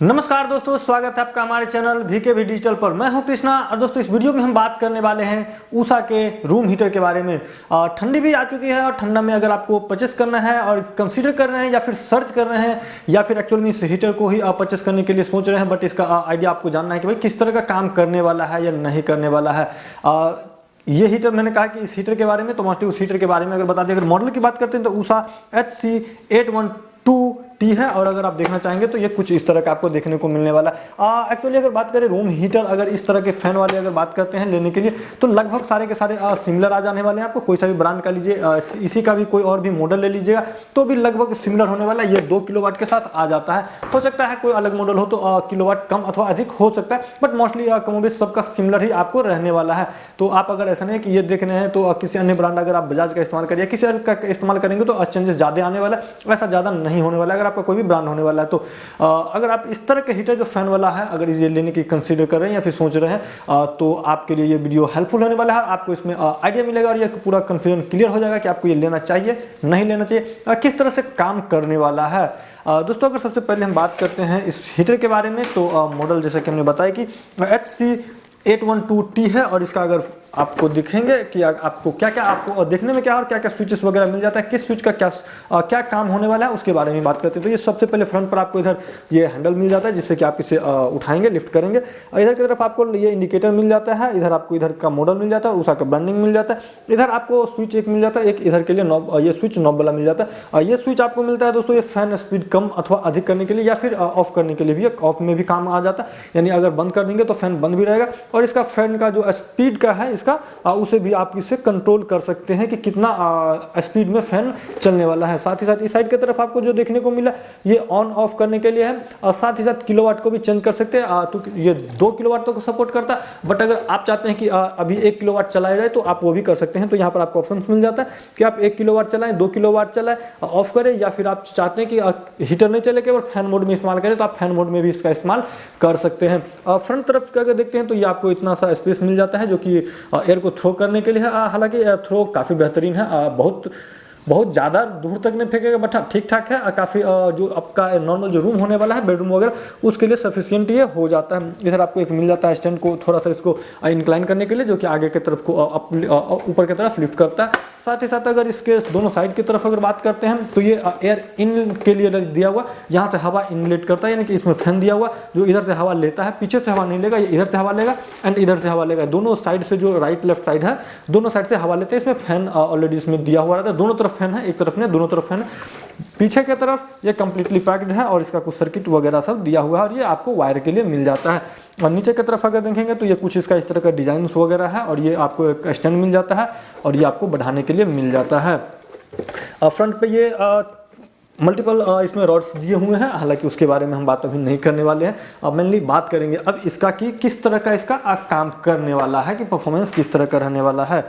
नमस्कार दोस्तों, स्वागत है आपका हमारे चैनल VKV डिजिटल पर। मैं हूं कृष्णा और दोस्तों इस वीडियो में हम बात करने वाले हैं उषा के रूम हीटर के बारे में। ठंडी भी आ चुकी है और ठंडा में अगर आपको परचेस करना है और कंसीडर कर रहे हैं या फिर सर्च कर रहे हैं या फिर एक्चुअल में इस हीटर को ही परचेस करने के लिए सोच रहे हैं, बट इसका आइडिया आपको जानना है कि भाई किस तरह का काम करने वाला है या नहीं करने वाला है। ये हीटर मैंने कहा कि इस हीटर के बारे में तो मोस्टली उस हीटर के बारे में अगर बता दें। अगर मॉडल की बात करते हैं तो उषा HC812T है और अगर आप देखना चाहेंगे तो ये कुछ इस तरह का आपको देखने को मिलने वाला है। एक्चुअली अगर बात करें रूम हीटर, अगर इस तरह के फैन वाले अगर बात करते हैं लेने के लिए तो लगभग सारे के सारे सिमिलर आ जाने वाले हैं। आपको कोई सा भी ब्रांड का लीजिए, इसी का भी कोई और भी मॉडल ले लीजिएगा तो भी लगभग सिमिलर होने वाला है। ये 2 किलोवाट के साथ आ जाता है। हो सकता है कोई अलग मॉडल हो तो किलोवाट कम अथवा अधिक हो सकता है, बट मोस्टली कमोबेश सबका सिमिलर ही आपको रहने वाला है। तो आप अगर ऐसा नहीं है कि ये देख रहे हैं तो किसी अन्य ब्रांड अगर आप बजाज का इस्तेमाल करिए, किसी अन्य का इस्तेमाल करेंगे तो चेंजेस ज्यादा आने वाला है, ऐसा ज्यादा नहीं होने वाला है। अगर आपका कोई भी ब्रांड होने वाला है तो अगर आप इस तरह के हीटर जो फैन वाला है अगर ये लेने की कंसीडर कर रहे हैं या फिर सोच रहे हैं तो आपके लिए ये वीडियो हेल्पफुल होने वाला है। आपको इसमें आइडिया मिलेगा और ये पूरा कंफ्यूजन क्लियर हो जाएगा कि आपको ये लेना चाहिए नहीं लेना चाहिए, किस तरह से काम करने वाला है। दोस्तों अगर सबसे पहले हम बात करते हैं इस हीटर के बारे में तो मॉडल जैसा कि हमने बताया कि HC812T है और इसका अगर आपको दिखेंगे कि आपको क्या क्या आपको देखने में क्या और क्या क्या स्विचेस वगैरह मिल जाता है, किस स्विच का क्या काम होने वाला है उसके बारे में बात करते हैं। तो ये सबसे पहले फ्रंट पर आपको इधर ये हैंडल मिल जाता है जिससे कि आप इसे उठाएंगे, लिफ्ट करेंगे। इधर की तरफ आपको ये इंडिकेटर मिल जाता है, इधर आपको इधर का मॉडल मिल जाता है, उषा का ब्रांडिंग मिल जाता है। इधर आपको स्विच एक मिल जाता है, एक इधर के लिए नॉब, ये स्विच नॉब वाला मिल जाता है। ये स्विच आपको मिलता है दोस्तों ये फैन स्पीड कम अथवा अधिक करने के लिए या फिर ऑफ करने के लिए भी, ऑफ में भी काम आ जाता है। यानी अगर बंद कर देंगे तो फैन बंद भी रहेगा और इसका फैन का जो स्पीड का है इसका उसे भी आप इसे कंट्रोल कर सकते हैं कि कितना स्पीड में फैन चलने वाला है। साथ ही साथ इस साइड की तरफ आपको जो देखने को मिला ये ऑन ऑफ करने के लिए है और साथ ही साथ किलोवाट को भी चेंज कर सकते हैं। तो ये 2 किलोवाट तक सपोर्ट करता है, बट अगर आप चाहते हैं कि अभी 1 किलोवाट चलाया जाए तो आप वो भी कर सकते हैं। तो यहाँ पर आपको ऑप्शन मिल जाता है कि आप 1 किलोवाट चलाएं, 2 किलोवाट चलाएं, ऑफ करें, या फिर आप चाहते हैं कि हीटर नहीं चले केवल फैन मोड में इस्तेमाल करें तो आप फैन मोड में भी इसका इस्तेमाल कर सकते हैं। फ्रंट तरफ अगर देखते हैं तो ये आपको इतना सा स्पेस मिल जाता है जो कि एयर को थ्रो करने के लिए है। हालांकि थ्रो काफ़ी बेहतरीन है, बहुत ज़्यादा दूर तक नहीं फेंकेगा, बट ठीक ठाक है। काफ़ी जो आपका नॉर्मल जो रूम होने वाला है बेडरूम वगैरह उसके लिए सफिशिएंट ये हो जाता है। इधर आपको एक मिल जाता है स्टैंड को थोड़ा सा इसको इंक्लाइन करने के लिए जो कि आगे की तरफ को ऊपर की तरफ लिफ्ट करता है। साथ ही साथ अगर इसके दोनों साइड की तरफ अगर बात करते हैं तो ये एयर इन के लिए दिया हुआ, यहाँ से हवा इनलेट करता है, यानी कि इसमें फैन दिया हुआ जो इधर से हवा लेता है, पीछे से हवा नहीं लेगा, ये इधर से हवा लेगा एंड इधर से हवा लेगा। दोनों साइड से जो राइट लेफ्ट साइड है दोनों साइड से हवा लेते हैं। इसमें फैन ऑलरेडी इसमें दिया हुआ रहता है, दोनों तरफ फैन है, एक तरफ नहीं दोनों तरफ फैन है। पीछे की तरफ ये कंप्लीटली पैक्ड है और इसका कुछ सर्किट वगैरह सब दिया हुआ है और ये आपको वायर के लिए मिल जाता है। और नीचे की तरफ अगर देखेंगे तो ये कुछ इसका इस तरह का डिजाइन वगैरह है और ये आपको एक स्टैंड मिल जाता है और ये आपको बढ़ाने के लिए मिल जाता है। फ्रंट पे ये मल्टीपल इसमें रॉड्स दिए हुए हैं, हालांकि उसके बारे में हम बात अभी नहीं करने वाले हैं। अब मेनली बात करेंगे अब इसका कि किस तरह का इसका काम करने वाला है, कि परफॉर्मेंस किस तरह का रहने वाला है।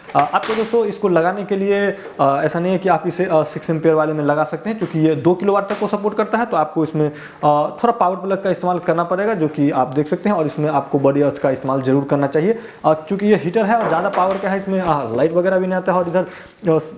आपको दोस्तों इसको लगाने के लिए ऐसा नहीं है कि आप इसे 6 एम्पियर वाले में लगा सकते हैं, क्योंकि ये 2 किलोवाट तक को सपोर्ट करता है। तो आपको इसमें थोड़ा पावर प्लग का इस्तेमाल करना पड़ेगा जो कि आप देख सकते हैं, और इसमें आपको बड़ी अर्थ का इस्तेमाल जरूर करना चाहिए क्योंकि ये हीटर है और ज़्यादा पावर का है। इसमें लाइट वगैरह भी नहीं आता है और इधर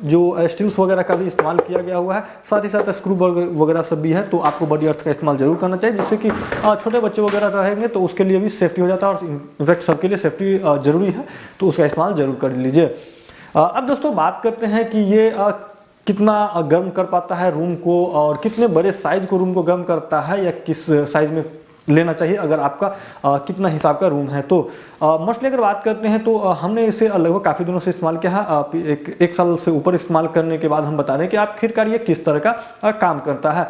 जो स्टील्स वगैरह का भी इस्तेमाल किया गया हुआ है, साथ ही साथ स्क्रू वगैरह सब भी है। तो आपको बड़ी अर्थ का इस्तेमाल जरूर करना चाहिए जिससे कि छोटे बच्चे वगैरह रहेंगे तो उसके लिए भी सेफ्टी हो जाता है और इनफैक्ट सबके लिए सेफ्टी जरूरी है, तो उसका इस्तेमाल जरूर कर लीजिए। अब दोस्तों बात करते हैं कि ये कितना गर्म कर पाता है रूम को और कितने बड़े साइज को रूम को गर्म करता है या किस साइज में लेना चाहिए अगर आपका कितना हिसाब का रूम है। तो मोस्टली अगर बात करते हैं तो हमने इसे लगभग काफ़ी दिनों से इस्तेमाल किया है। एक साल से ऊपर इस्तेमाल करने के बाद हम बता दें कि आखिरकार ये किस तरह का काम करता है।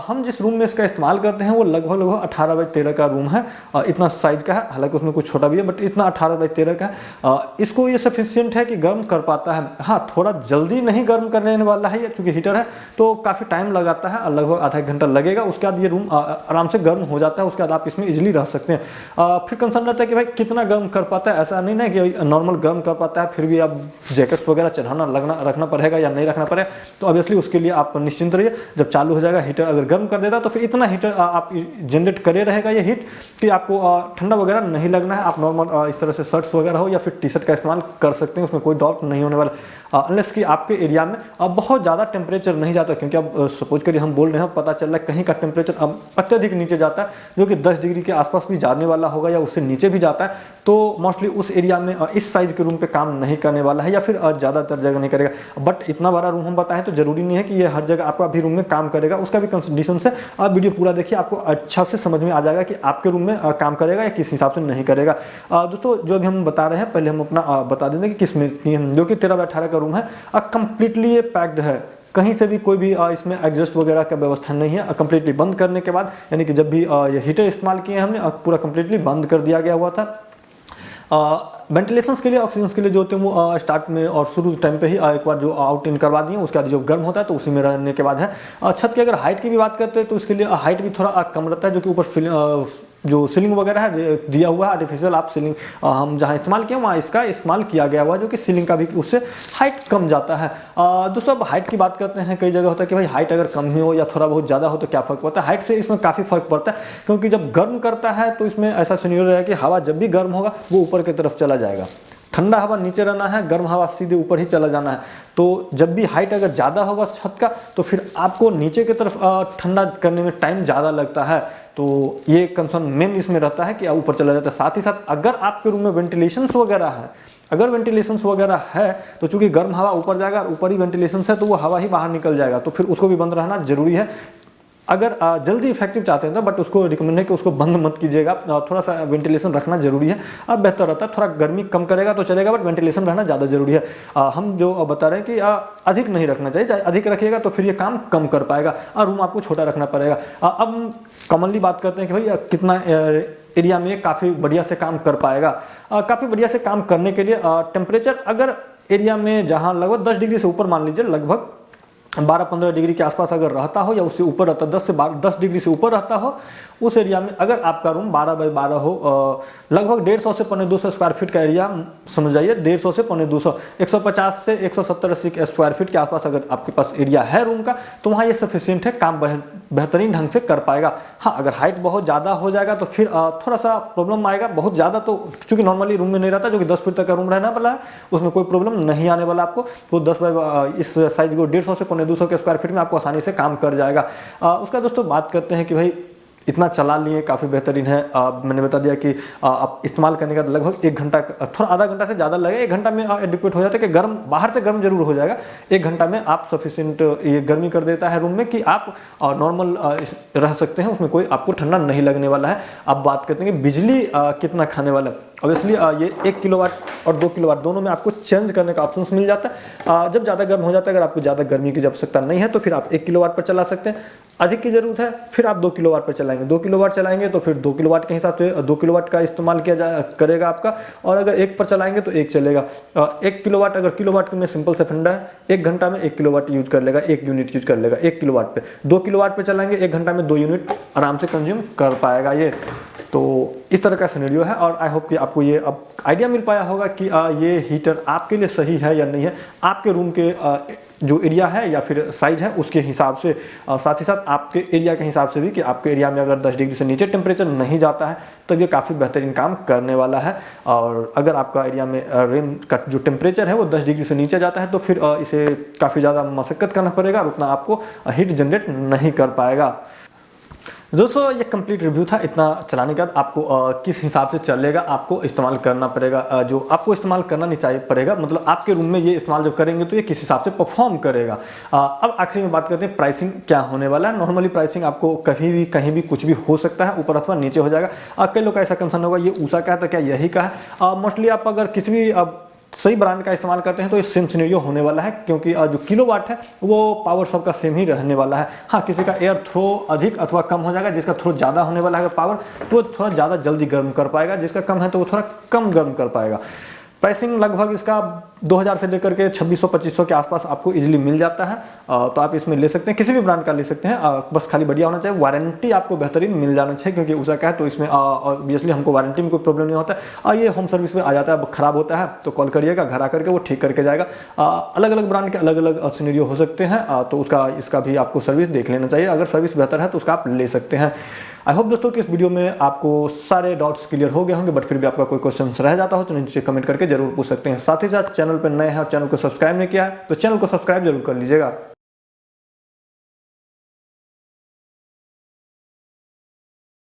हम जिस रूम में इसका इस्तेमाल करते हैं वो लगभग 18x13 का रूम है, इतना साइज का है, हालांकि उसमें कुछ छोटा भी है बट इतना 18x13 का है। इसको ये सफिशियंट है कि गर्म कर पाता है। हाँ, थोड़ा जल्दी नहीं गर्म करने वाला है, चूँकि हीटर है तो काफ़ी टाइम लगाता है, लगभग आधा घंटा लगेगा। उसके बाद ये रूम आराम से गर्म हो जाता है, उसके बाद आप इसमें इजिली रह सकते हैं। फिर कंसर्न रहता है कि भाई कितना गर्म कर पाता है, ऐसा नहीं ना कि नॉर्मल गर्म कर पाता है फिर भी आप जैकेट्स वगैरह चढ़ाना रखना पड़ेगा या नहीं रखना पड़ेगा। तो ऑब्वियसली उसके लिए आप निश्चिंत रहिए, जब चालू हो जाएगा हीटर अगर गर्म कर देता तो फिर इतना हीटर आप जनरेट करे रहेगा ये हीट कि आपको ठंडा वगैरह नहीं लगना है। आप नॉर्मल इस तरह से शर्ट्स वगैरह हो या फिर टी शर्ट का इस्तेमाल कर सकते हैं, उसमें कोई डाउट नहीं होने वाला, अनलेस कि आपके एरिया में अब बहुत ज़्यादा टेम्परेचर नहीं जाता, क्योंकि अब सपोज करिए हम बोल रहे हैं, पता चल रहा है कहीं का टेम्परेचर अब अत्यधिक नीचे जाता है, जो कि 10 डिग्री के आसपास भी जाने वाला होगा या उससे नीचे भी जाता है, तो मोस्टली उस एरिया में इस साइज़ के रूम पे काम नहीं करने वाला है या फिर ज़्यादातर जगह नहीं करेगा। बट इतना बड़ा रूम हम बताएं तो जरूरी नहीं है कि ये हर जगह आपका भी रूम में काम करेगा, उसका भी कंडीशन है। आप वीडियो पूरा देखिए, आपको अच्छा से समझ में आ जाएगा कि आपके रूम में काम करेगा या किस हिसाब से नहीं करेगा। दोस्तों जो अभी हम बता रहे हैं, पहले हम अपना बता देंगे कि किस में, जो कि 13x18 का रूम है, कंप्लीटली ये पैक्ड है, कहीं से भी कोई भी इसमें एडजस्ट वगैरह का व्यवस्था नहीं है। कंप्लीटली बंद करने के बाद, यानी कि जब भी ये हीटर इस्तेमाल किए हमने, पूरा कंप्लीटली बंद कर दिया गया हुआ था। वेंटिलेशन के लिए, ऑक्सीजन के लिए जो होते हैं वो स्टार्ट में और शुरू टाइम पे ही एक बार जो आउट इन करवा दिए, उसके बाद जो गर्म होता है तो उसी में रहने के बाद है। छत की अगर हाइट की भी बात करते हैं तो इसके लिए हाइट भी थोड़ा कम रहता है, जो कि ऊपर जो सीलिंग वगैरह है दिया हुआ है आर्टिफिशियल, आप सीलिंग हम जहाँ इस्तेमाल किए वहाँ इसका इस्तेमाल किया गया हुआ है, जो कि सीलिंग का भी उससे हाइट कम जाता है। दोस्तों अब हाइट की बात करते हैं, कई जगह होता है कि भाई हाइट अगर कम ही हो या थोड़ा बहुत ज़्यादा हो तो क्या फ़र्क पड़ता है। हाइट से इसमें काफ़ी फ़र्क पड़ता है, क्योंकि जब गर्म करता है तो इसमें ऐसा सिनेरियो है कि हवा जब भी गर्म होगा वो ऊपर की तरफ चला जाएगा, ठंडा हवा नीचे रहना है, गर्म हवा सीधे ऊपर ही चला जाना है। तो जब भी हाइट अगर ज़्यादा होगा छत का तो फिर आपको नीचे की तरफ ठंडा करने में टाइम ज़्यादा लगता है, तो ये कंसर्न मेन इसमें रहता है कि ऊपर चला जाता है। साथ ही साथ अगर आपके रूम में वेंटिलेशन वगैरह है, अगर वेंटिलेशन वगैरह है तो चूंकि गर्म हवा ऊपर जाएगा, ऊपर ही वेंटिलेशन है तो वो हवा ही बाहर निकल जाएगा, तो फिर उसको भी बंद रहना जरूरी है। अगर जल्दी इफेक्टिव चाहते हैं तो, बट उसको रिकमेंड है कि उसको बंद मत कीजिएगा, थोड़ा सा वेंटिलेशन रखना जरूरी है। अब बेहतर रहता है, थोड़ा गर्मी कम करेगा तो चलेगा, बट वेंटिलेशन रहना ज़्यादा जरूरी है। हम जो बता रहे हैं कि अधिक नहीं रखना चाहिए, अधिक रखिएगा तो फिर ये काम कम कर पाएगा और रूम आपको छोटा रखना पड़ेगा। अब कॉमनली बात करते हैं कि भाई कितना एरिया में काफ़ी बढ़िया से काम कर पाएगा। काफ़ी बढ़िया से काम करने के लिए टेम्परेचर अगर एरिया में जहाँ लगभग 10 डिग्री से ऊपर, मान लीजिए लगभग 12-15 डिग्री के आसपास अगर रहता हो या उससे ऊपर रहता, 10 डिग्री से ऊपर रहता हो, उस एरिया में अगर आपका रूम 12x12 हो, लगभग 150 से 250 स्क्वायर फीट का एरिया समझ जाइए, 150 से 250, 150 से 170-80 स्क्वायर फीट के आसपास अगर आपके पास एरिया है रूम का, तो वहाँ ये सफिशिएंट है, काम बेहतरीन ढंग से कर पाएगा। हाँ, अगर हाइट बहुत ज़्यादा हो जाएगा तो फिर थोड़ा सा प्रॉब्लम आएगा। बहुत ज़्यादा तो चूंकि नॉर्मली रूम में नहीं रहता, जो कि 10 फीट तक का रूम रहना वाला है, उसमें कोई प्रॉब्लम नहीं आने वाला आपको। तो 10 बाई इस साइज को 150 से 250 के स्क्वायर फीट में आपको आसानी से काम कर जाएगा। उसका दोस्तों बात करते हैं कि भाई इतना चला लिए, काफ़ी बेहतरीन है। मैंने बता दिया कि आप इस्तेमाल करने का लगभग 1 घंटा, थोड़ा आधा घंटा से ज़्यादा लगे, 1 घंटा में एडिक्वेट हो जाता है कि गर्म बाहर से गर्म जरूर हो जाएगा, 1 घंटा में आप सफिशिएंट ये गर्मी कर देता है रूम में कि आप नॉर्मल रह सकते हैं, उसमें कोई आपको ठंडा नहीं लगने वाला है। अब बात करते हैं कि बिजली कितना खाने वाला है। ऑब्वियसली ये 1 किलोवाट और 2 किलोवाट दोनों में आपको चेंज करने का ऑप्शन मिल जाता है। जब ज़्यादा गर्म हो जाता है, अगर आपको ज़्यादा गर्मी की आवश्यकता नहीं है तो फिर आप 1 किलोवाट पर चला सकते हैं। अधिक की जरूरत है फिर आप 2 किलोवाट पर चलाएंगे, 2 किलोवाट चलाएंगे तो फिर 2 किलोवाट के हिसाब से 2 किलोवाट का इस्तेमाल किया करेगा आपका, और अगर 1 पर चलाएंगे तो 1 चलेगा। 1 किलोवाट, अगर किलोवाट में सिंपल से फंडा है, 1 घंटा में 1 किलोवाट यूज कर लेगा, 1 यूनिट यूज कर लेगा 1 किलोवाट पे। 2 किलोवाट पे चलाएंगे 1 घंटा में 2 यूनिट आराम से कंज्यूम कर पाएगा ये। तो इस तरह का सिनेरियो है, और आई होप कि आपको ये अब आइडिया मिल पाया होगा कि ये हीटर आपके लिए सही है या नहीं है, आपके रूम के जो एरिया है या फिर साइज है उसके हिसाब से, साथ ही साथ आपके एरिया के हिसाब से भी कि आपके एरिया में अगर 10 डिग्री से नीचे टेम्परेचर नहीं जाता है तो ये काफ़ी बेहतरीन काम करने वाला है। और अगर आपका एरिया में रूम का जो टेम्परेचर है वो 10 डिग्री से नीचे जाता है तो फिर इसे काफ़ी ज़्यादा मशक्कत करना पड़ेगा और उतना आपको हीट जनरेट नहीं कर पाएगा। दोस्तों ये कंप्लीट रिव्यू था। इतना चलाने के बाद आपको किस हिसाब से चलेगा आपको इस्तेमाल करना पड़ेगा, जो आपको इस्तेमाल करना नहीं चाहिए पड़ेगा, मतलब आपके रूम में ये इस्तेमाल जब करेंगे तो ये किस हिसाब से परफॉर्म करेगा। अब आखिरी में बात करते हैं प्राइसिंग क्या होने वाला है। नॉर्मली प्राइसिंग आपको कहीं भी कहीं भी कुछ भी हो सकता है, ऊपर अथवा नीचे हो जाएगा। कई लोग का ऐसा कंसर्न होगा ये ऊषा का है तो क्या यही का है। मोस्टली आप अगर किसी भी सही ब्रांड का इस्तेमाल करते हैं तो ये सेम सिनेरियो होने वाला है, क्योंकि जो किलोवाट है वो पावर सबका सेम ही रहने वाला है। हाँ, किसी का एयर थ्रो अधिक अथवा कम हो जाएगा, जिसका थ्रो ज़्यादा होने वाला है पावर तो वो थोड़ा ज़्यादा जल्दी गर्म कर पाएगा, जिसका कम है तो वो थोड़ा कम गर्म कर पाएगा। प्राइसिंग लगभग इसका 2000 से लेकर के 2600-2500 के आसपास आपको इजीली मिल जाता है। तो आप इसमें ले सकते हैं, किसी भी ब्रांड का ले सकते हैं, बस खाली बढ़िया होना चाहिए। वारंटी आपको बेहतरीन मिल जाना चाहिए, क्योंकि उषा का है तो इसमें ऑब्वियसली हमको वारंटी में कोई प्रॉब्लम नहीं होता है। ये होम सर्विस में आ जाता है, खराब होता है तो कॉल करिएगा, घर आकर के वो ठीक करके जाएगा। अलग अलग ब्रांड के अलग अलग सिनेरियो हो सकते हैं, तो इसका भी आपको सर्विस देख लेना चाहिए। अगर सर्विस बेहतर है तो उसका आप ले सकते हैं। आई होप दोस्तों कि इस वीडियो में आपको सारे डाउट्स क्लियर हो गए होंगे, बट फिर भी आपका कोई क्वेश्चन रह जाता हो तो नीचे कमेंट करके जरूर पूछ सकते हैं। साथ ही साथ चैनल पर नए हैं और चैनल को सब्सक्राइब नहीं किया है तो चैनल को सब्सक्राइब जरूर कर लीजिएगा।